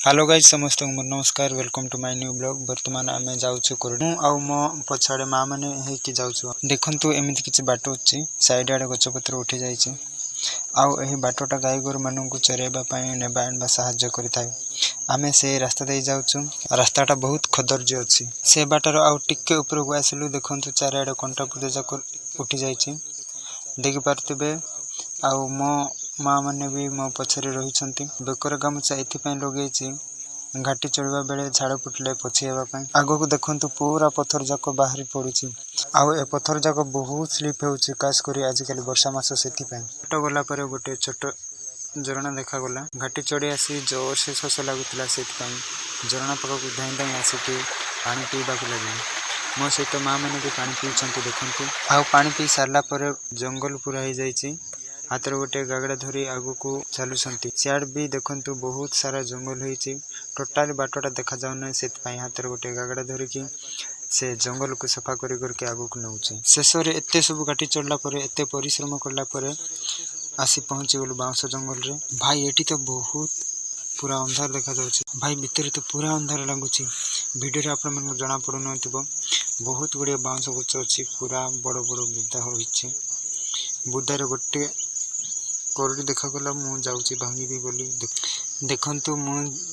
Hello guys समस्त नमस्कार welcome to my new blog. बर्तमान आम जाऊँ कोरडी आउ मो पछाड़े माँ मैंने होइकी जाऊँ। देखंतु एमिति किछि बाट अछि साइड आड़े गछपत्र उठी जाइछि। आउ एही बाटोटा गाई गोरु माननकु चरेबा पई नेबा आनबा सहाय्य करिथाय। आमे से रास्ता दे जाउछु। रास्ताटा बहुत खदर्ज अछि। से बाटर आउ टिक्के ऊपर को आसिलु देखंतु चारिआडे कंटा पुदे जाक उठी जाइछि देखि पारतिबे। आउ मो माँ मैंने भी मो पछरे रही बेकर गामुचा एथिपाई लगे घाटी चढ़वा बेले झाड़ फुटले पछियाबा आगो को देखंतु पूरा पत्थर जाक बाहरी पड़ी। आउ ए पत्थर जाक बहुत स्लिप होउछि खास करी आजिकल वर्षा मास सेथिपाई। फोटो गला परे गोटे छोट झरणा देखा गला। घाटी चढ़ी आसी जोर से शोष लगुला सेथिपाई झरणा पाखक धाई धाई आसिकी पानी पीवा लगे। मो सहित माँ मैंने भी पानी पीछे देखंतु। आउ पानी पी सारला परे जंगल पूरा हो जाइछि। हाथ गोटे गागड़ा धरी आगु को चलुंट सियाड़ भी देखंतु बहुत सारा जंगल होइछि। टोटाल बाटोटा देखा जाउना से हाथ गोटे गागड़ा धरिकी से जंगल को सफा करके आगु को नौछि। शेष में एते सब घाटी चढ़ला परे एते परिश्रम करला परे आसी पहुंची गलु बाउंस जंगल रे। भाई एटी तो बहुत पूरा अंधार देखा जाउछि। भाई भीतर तो पूरा अंधार लगुछि। वीडियो रे आपन मन जणा पडु नथिबो बहुत गुड़े बाउंस गछ अछि। पूरा बड़ बड़ बुद्धा होइछि। बुद्धार गोटे कोरडी देखा गला मु जाउछि भांगीबी बोली देखंतु मु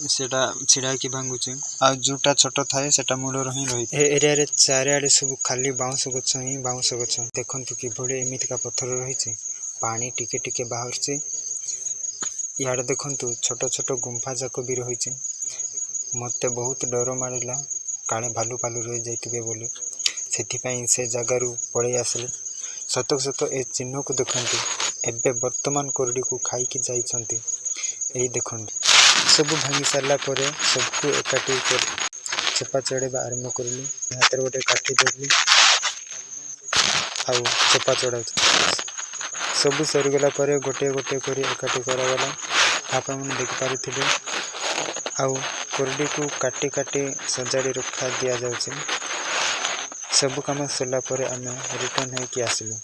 सेटा छिड़ा की भांगुछि। आ जोटा छोट थाए सेटा मूल रही रही ए एरिया रे चारिआडे सब खाली बाउंस गछ ही बाउंस गछ। देखंतु कि भले एमिति का पत्थर रहिछि पानी टिके टिके बाहरछि। याडे देखंतु छोट छोट गुंफा जाक भी रहिछि। मते बहुत डर मारिला काले भालू भालू रहि जाइतिबे बोली सेथिपाई से जगारू पळै आसले। सतक सत ए चिन्ह को देखंतु एबे वर्तमान कोरडी को खाई की जाइछंती। एई देखंतु सब भांगी सारला परे सबको एकाठी कर चपा चढ़ेबा आरंभ करली। हाथ गोटे काठी धरली आउ चपा चढ़ाउ सब सरीगला परे गोटे गोटे करी एकाठी करागला। आपण मन देख पारिथिबे आउ कोरडी को काटी काटी सजाड़ी रखा दिया जाउछि। सब काम सरला परे आमे रिटर्न है कि आसलु।